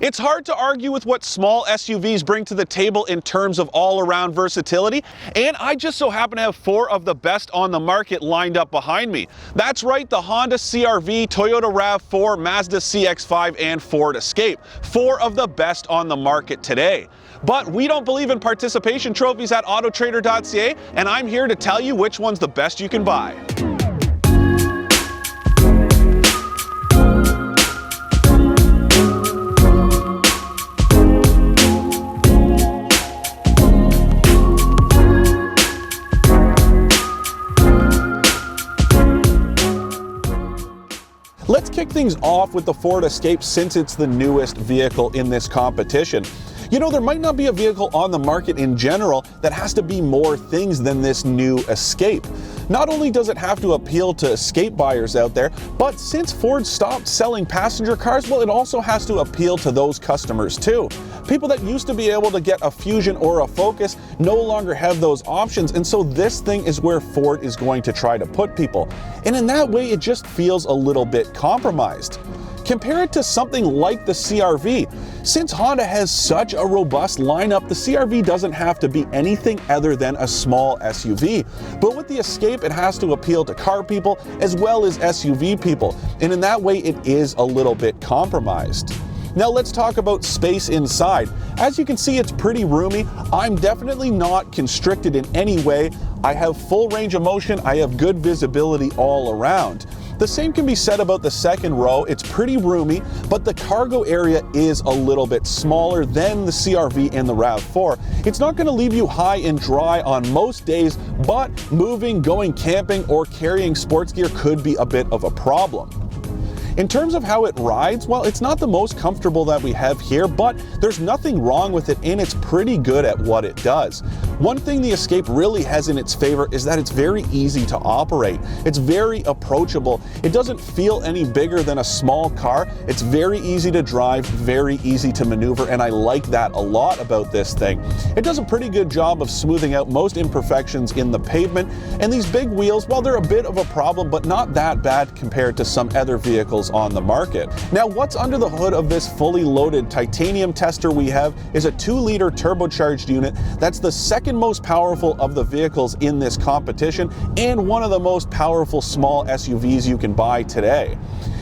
It's hard to argue with what small SUVs bring to the table in terms of all-around versatility, and I just so happen to have 4 of the best on the market lined up behind me. That's right, the Honda CR-V, Toyota RAV4, Mazda CX-5, and Ford Escape. 4 of the best on the market today. But we don't believe in participation trophies at autoTRADER.ca, and I'm here to tell you which one's the best you can buy. Let's kick things off with the Ford Escape since it's the newest vehicle in this competition. You know, there might not be a vehicle on the market in general that has to be more things than this new Escape. Not only does it have to appeal to Escape buyers out there, but since Ford stopped selling passenger cars, well, it also has to appeal to those customers too. People that used to be able to get a Fusion or a Focus no longer have those options, and so this thing is where Ford is going to try to put people. And in that way, it just feels a little bit compromised. Compare it to something like the CR-V. Since Honda has such a robust lineup, the CR-V doesn't have to be anything other than a small SUV. But with the Escape, it has to appeal to car people as well as SUV people, and in that way, it is a little bit compromised. Now let's talk about space inside. As you can see, it's pretty roomy. I'm definitely not constricted in any way. I have full range of motion. I have good visibility all around. The same can be said about the second row. It's pretty roomy, but the cargo area is a little bit smaller than the CR-V and the RAV4. It's not going to leave you high and dry on most days, but moving, going camping, or carrying sports gear could be a bit of a problem. In terms of how it rides, well, it's not the most comfortable that we have here, but there's nothing wrong with it, and it's pretty good at what it does. One thing the Escape really has in its favor is that it's very easy to operate. It's very approachable. It doesn't feel any bigger than a small car. It's very easy to drive, very easy to maneuver, and I like that a lot about this thing. It does a pretty good job of smoothing out most imperfections in the pavement, and these big wheels, well, they're a bit of a problem, but not that bad compared to some other vehicles on the market. Now, what's under the hood of this fully loaded titanium tester we have is a 2-liter turbocharged unit that's the second most powerful of the vehicles in this competition and one of the most powerful small SUVs you can buy today.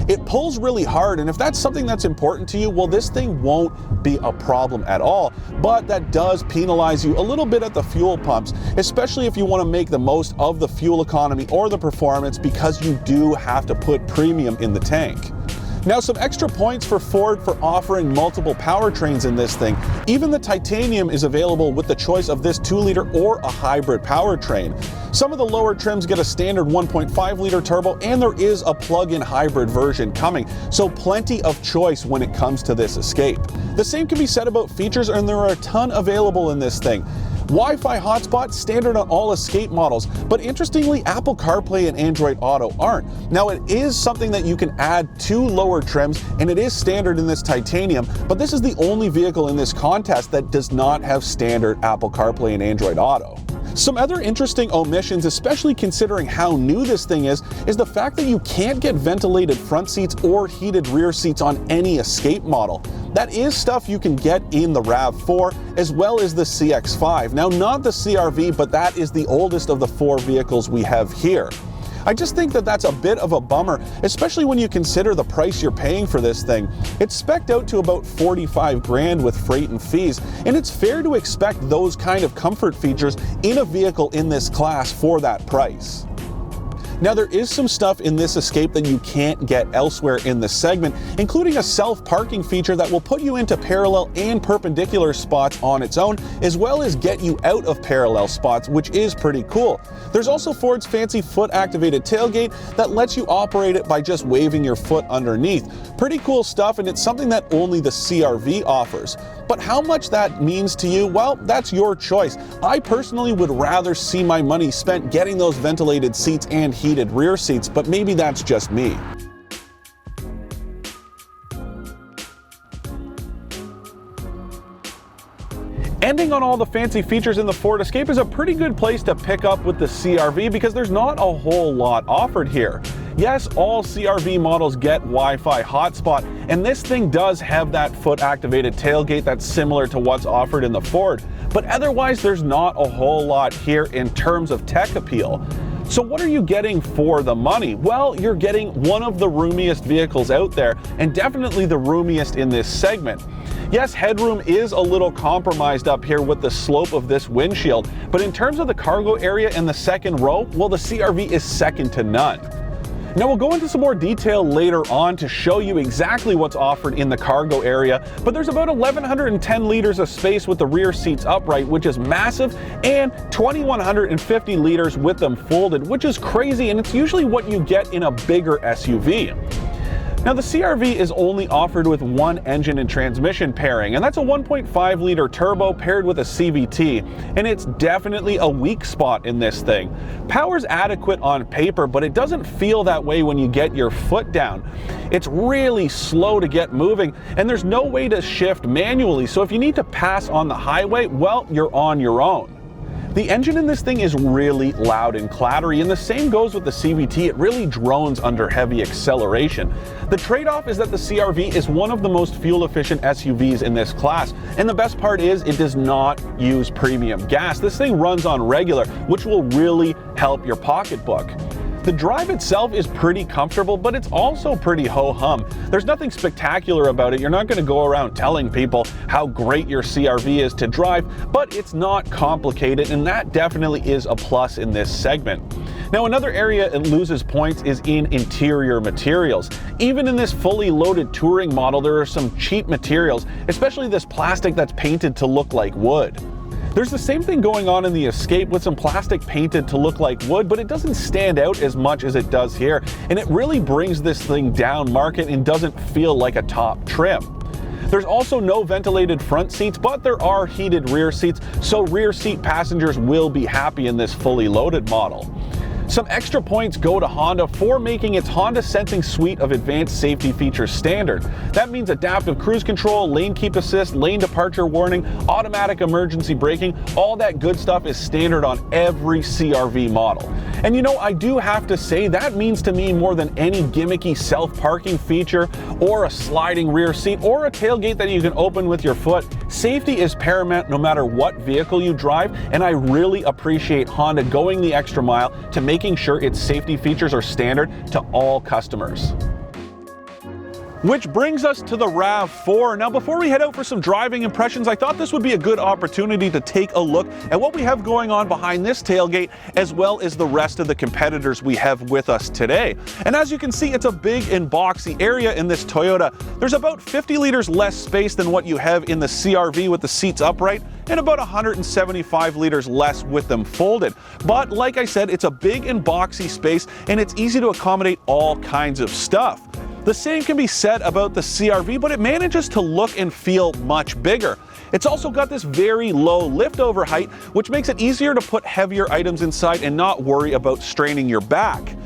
It pulls really hard, and if that's something that's important to you, well, this thing won't be a problem at all, but that does penalize you a little bit at the fuel pumps, especially if you want to make the most of the fuel economy or the performance, because you do have to put premium in the tank. Now, some extra points for Ford for offering multiple powertrains in this thing. Even the titanium is available with the choice of this 2-liter or a hybrid powertrain. Some of the lower trims get a standard 1.5-liter turbo, and there is a plug-in hybrid version coming, so plenty of choice when it comes to this Escape. The same can be said about features, and there are a ton available in this thing. Wi-Fi hotspot, standard on all Escape models, but interestingly, Apple CarPlay and Android Auto aren't. Now, it is something that you can add to lower trims, and it is standard in this titanium, but this is the only vehicle in this contest that does not have standard Apple CarPlay and Android Auto. Some other interesting omissions, especially considering how new this thing is the fact that you can't get ventilated front seats or heated rear seats on any Escape model. That is stuff you can get in the RAV4 as well as the CX-5. Now, not the CR-V, but that is the oldest of the 4 vehicles we have here. I just think that that's a bit of a bummer, especially when you consider the price you're paying for this thing. It's spec'd out to about 45 grand with freight and fees, and it's fair to expect those kind of comfort features in a vehicle in this class for that price. Now, there is some stuff in this Escape that you can't get elsewhere in the segment, including a self-parking feature that will put you into parallel and perpendicular spots on its own, as well as get you out of parallel spots, which is pretty cool. There's also Ford's fancy foot-activated tailgate that lets you operate it by just waving your foot underneath. Pretty cool stuff, and it's something that only the CR-V offers. But how much that means to you, well, that's your choice. I personally would rather see my money spent getting those ventilated seats and heated rear seats, but maybe that's just me. Ending on all the fancy features in the Ford Escape is a pretty good place to pick up with the CR-V because there's not a whole lot offered here. Yes, all CR-V models get Wi-Fi hotspot, and this thing does have that foot-activated tailgate that's similar to what's offered in the Ford, but otherwise there's not a whole lot here in terms of tech appeal. So what are you getting for the money? Well, you're getting one of the roomiest vehicles out there, and definitely the roomiest in this segment. Yes, headroom is a little compromised up here with the slope of this windshield, but in terms of the cargo area in the second row, well, the CR-V is second to none. Now we'll go into some more detail later on to show you exactly what's offered in the cargo area, but there's about 1,110 liters of space with the rear seats upright, which is massive, and 2,150 liters with them folded, which is crazy, and it's usually what you get in a bigger SUV. Now the CR-V is only offered with one engine and transmission pairing, and that's a 1.5 liter turbo paired with a CVT, and it's definitely a weak spot in this thing. Power's adequate on paper, but it doesn't feel that way when you get your foot down. It's really slow to get moving, and there's no way to shift manually, so if you need to pass on the highway, well, you're on your own. The engine in this thing is really loud and clattery, and the same goes with the CVT. It really drones under heavy acceleration. The trade-off is that the CR-V is one of the most fuel-efficient SUVs in this class, and the best part is it does not use premium gas. This thing runs on regular, which will really help your pocketbook. The drive itself is pretty comfortable, but it's also pretty ho-hum. There's nothing spectacular about it. You're not going to go around telling people how great your CR-V is to drive, but it's not complicated, and that definitely is a plus in this segment. Now, another area it loses points is in interior materials. Even in this fully loaded touring model, there are some cheap materials, especially this plastic that's painted to look like wood. There's the same thing going on in the Escape with some plastic painted to look like wood, but it doesn't stand out as much as it does here, and it really brings this thing down market and doesn't feel like a top trim. There's also no ventilated front seats, but there are heated rear seats, so rear seat passengers will be happy in this fully loaded model. Some extra points go to Honda for making its Honda Sensing suite of advanced safety features standard. That means adaptive cruise control, lane keep assist, lane departure warning, automatic emergency braking, all that good stuff is standard on every CR-V model. And you know, I do have to say that means to me more than any gimmicky self-parking feature or a sliding rear seat or a tailgate that you can open with your foot. Safety is paramount no matter what vehicle you drive, and I really appreciate Honda going the extra mile to making sure its safety features are standard to all customers. Which brings us to the RAV4. Now, before we head out for some driving impressions, I thought this would be a good opportunity to take a look at what we have going on behind this tailgate, as well as the rest of the competitors we have with us today. And as you can see, it's a big and boxy area in this Toyota. There's about 50 liters less space than what you have in the CR-V with the seats upright, and about 175 liters less with them folded. But like I said, it's a big and boxy space, and it's easy to accommodate all kinds of stuff. The same can be said about the CR-V, but it manages to look and feel much bigger. It's also got this very low liftover height, which makes it easier to put heavier items inside and not worry about straining your back.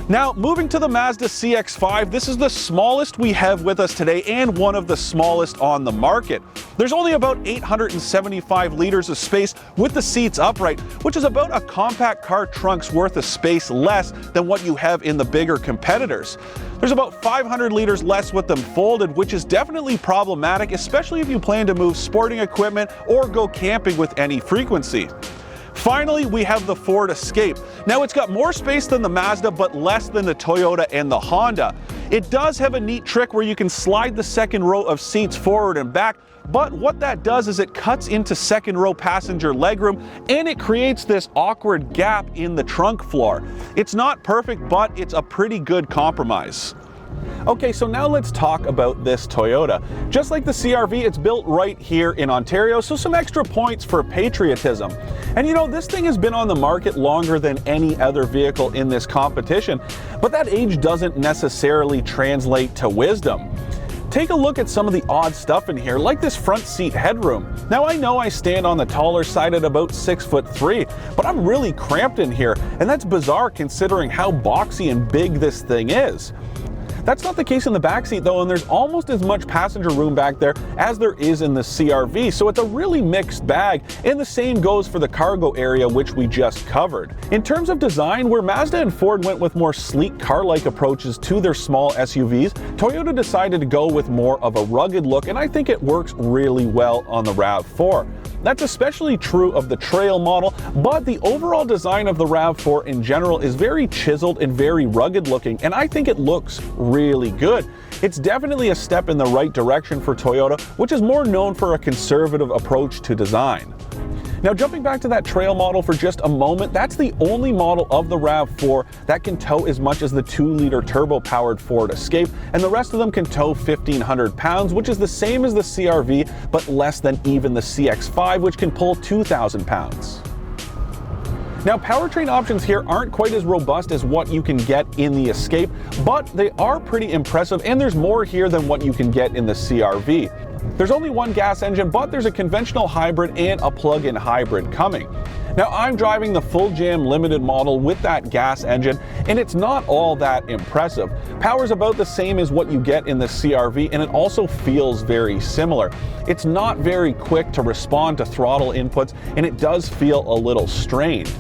Now, moving to the Mazda CX-5, this is the smallest we have with us today and one of the smallest on the market. There's only about 875 liters of space with the seats upright, which is about a compact car trunk's worth of space less than what you have in the bigger competitors. There's about 500 liters less with them folded, which is definitely problematic, especially if you plan to move sporting equipment or go camping with any frequency. Finally, we have the Ford Escape. Now, it's got more space than the Mazda, but less than the Toyota and the Honda. It does have a neat trick where you can slide the second row of seats forward and back, but what that does is it cuts into second row passenger legroom, and it creates this awkward gap in the trunk floor. It's not perfect, but it's a pretty good compromise. Okay, so now let's talk about this Toyota. Just like the CR-V, it's built right here in Ontario, so some extra points for patriotism. And you know, this thing has been on the market longer than any other vehicle in this competition, but that age doesn't necessarily translate to wisdom. Take a look at some of the odd stuff in here, like this front seat headroom. Now, I know I stand on the taller side at about 6'3", but I'm really cramped in here, and that's bizarre considering how boxy and big this thing is. That's not the case in the backseat though, and there's almost as much passenger room back there as there is in the CR-V, so it's a really mixed bag, and the same goes for the cargo area, which we just covered. In terms of design, where Mazda and Ford went with more sleek car-like approaches to their small SUVs, Toyota decided to go with more of a rugged look, and I think it works really well on the RAV4. That's especially true of the Trail model, but the overall design of the RAV4 in general is very chiseled and very rugged looking, and I think it looks really good. It's definitely a step in the right direction for Toyota, which is more known for a conservative approach to design. Now, jumping back to that Trail model for just a moment, that's the only model of the RAV4 that can tow as much as the 2-liter turbo-powered Ford Escape, and the rest of them can tow 1,500 pounds, which is the same as the CR-V, but less than even the CX-5, which can pull 2,000 pounds. Now, powertrain options here aren't quite as robust as what you can get in the Escape, but they are pretty impressive, and there's more here than what you can get in the CR-V. There's only one gas engine, but there's a conventional hybrid and a plug-in hybrid coming. Now, I'm driving the Full Jam Limited model with that gas engine, and it's not all that impressive. Power's about the same as what you get in the CR-V, and it also feels very similar. It's not very quick to respond to throttle inputs, and it does feel a little strained.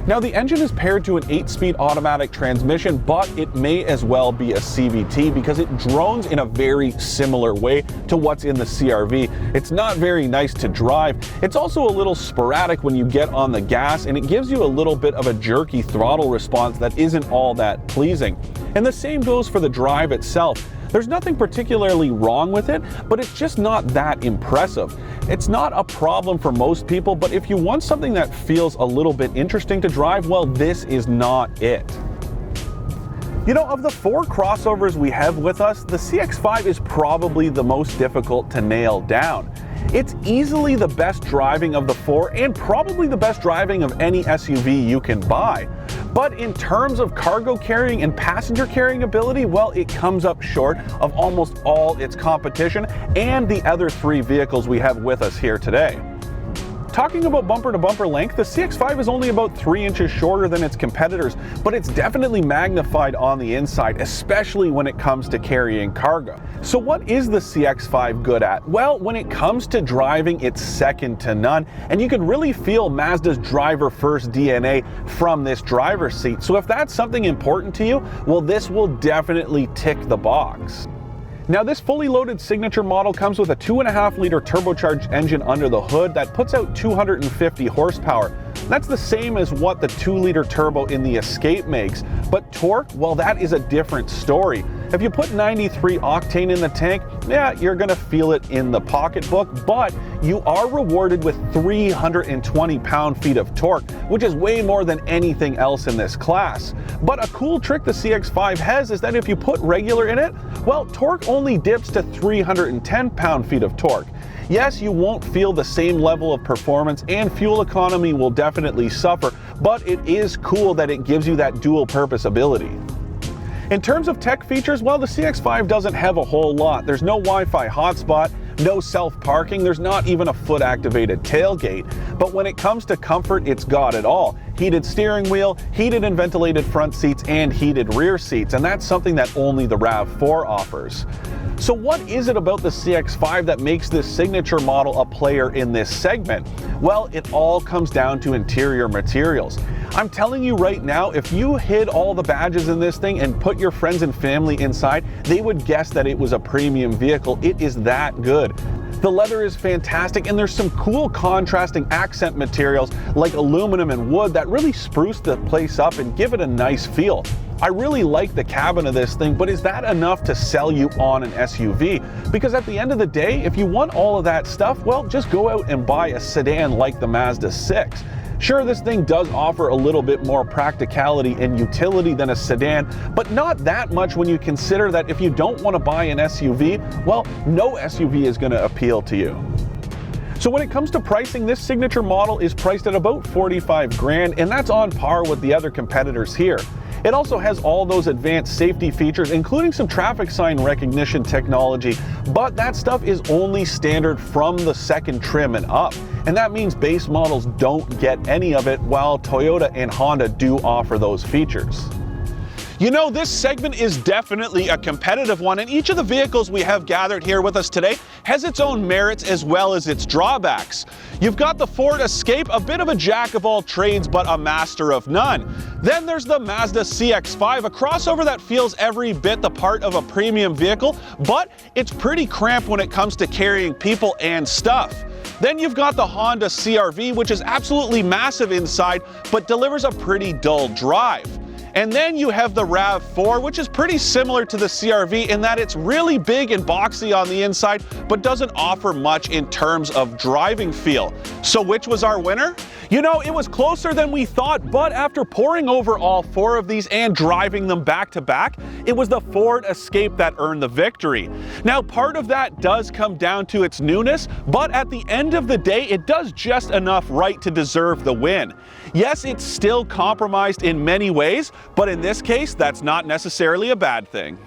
Now, the engine is paired to an 8-speed automatic transmission, but it may as well be a CVT because it drones in a very similar way to what's in the CR-V. It's not very nice to drive. It's also a little sporadic when you get on the gas, and it gives you a little bit of a jerky throttle response that isn't all that pleasing. And the same goes for the drive itself. There's nothing particularly wrong with it, but it's just not that impressive. It's not a problem for most people, but if you want something that feels a little bit interesting to drive, well, this is not it. You know, of the 4 crossovers we have with us, the CX-5 is probably the most difficult to nail down. It's easily the best driving of the 4 and probably the best driving of any SUV you can buy. But in terms of cargo carrying and passenger carrying ability, well, it comes up short of almost all its competition and the other 3 vehicles we have with us here today. Talking about bumper-to-bumper length, the CX-5 is only about 3 inches shorter than its competitors, but it's definitely magnified on the inside, especially when it comes to carrying cargo. So what is the CX-5 good at? Well, when it comes to driving, it's second to none, and you can really feel Mazda's driver-first DNA from this driver's seat. So if that's something important to you, well, this will definitely tick the box. Now, this fully loaded signature model comes with a 2.5-liter turbocharged engine under the hood that puts out 250 horsepower. That's the same as what the 2-liter turbo in the Escape makes, but torque, well, that is a different story. If you put 93 octane in the tank, yeah, you're gonna feel it in the pocketbook, but you are rewarded with 320 pound-feet of torque, which is way more than anything else in this class. But a cool trick the CX-5 has is that if you put regular in it, well, torque only dips to 310 pound-feet of torque. Yes, you won't feel the same level of performance and fuel economy will definitely suffer, but it is cool that it gives you that dual purpose ability. In terms of tech features, well, the CX-5 doesn't have a whole lot. There's no Wi-Fi hotspot, no self-parking, there's not even a foot-activated tailgate. But when it comes to comfort, it's got it all. Heated steering wheel, heated and ventilated front seats, and heated rear seats, and that's something that only the RAV4 offers. So what is it about the CX-5 that makes this signature model a player in this segment? Well, it all comes down to interior materials. I'm telling you right now, if you hid all the badges in this thing and put your friends and family inside, they would guess that it was a premium vehicle. It is that good. The leather is fantastic, and there's some cool contrasting accent materials like aluminum and wood that really spruce the place up and give it a nice feel. I really like the cabin of this thing, but is that enough to sell you on an SUV? Because at the end of the day, if you want all of that stuff, well, just go out and buy a sedan like the Mazda 6. Sure, this thing does offer a little bit more practicality and utility than a sedan, but not that much when you consider that if you don't want to buy an SUV, well, no SUV is going to appeal to you. So when it comes to pricing, this signature model is priced at about 45 grand, and that's on par with the other competitors here. It also has all those advanced safety features, including some traffic sign recognition technology, but that stuff is only standard from the second trim and up. And that means base models don't get any of it, while Toyota and Honda do offer those features. You know, this segment is definitely a competitive one, and each of the vehicles we have gathered here with us today has its own merits as well as its drawbacks. You've got the Ford Escape, a bit of a jack of all trades but a master of none. Then there's the Mazda CX-5, a crossover that feels every bit the part of a premium vehicle, but it's pretty cramped when it comes to carrying people and stuff. Then you've got the Honda CR-V, which is absolutely massive inside but delivers a pretty dull drive. And then you have the RAV4, which is pretty similar to the CR-V in that it's really big and boxy on the inside, but doesn't offer much in terms of driving feel. So which was our winner? You know, it was closer than we thought, but after poring over all four of these and driving them back to back, it was the Ford Escape that earned the victory. Now, part of that does come down to its newness, but at the end of the day, it does just enough right to deserve the win. Yes, it's still compromised in many ways, but in this case, that's not necessarily a bad thing.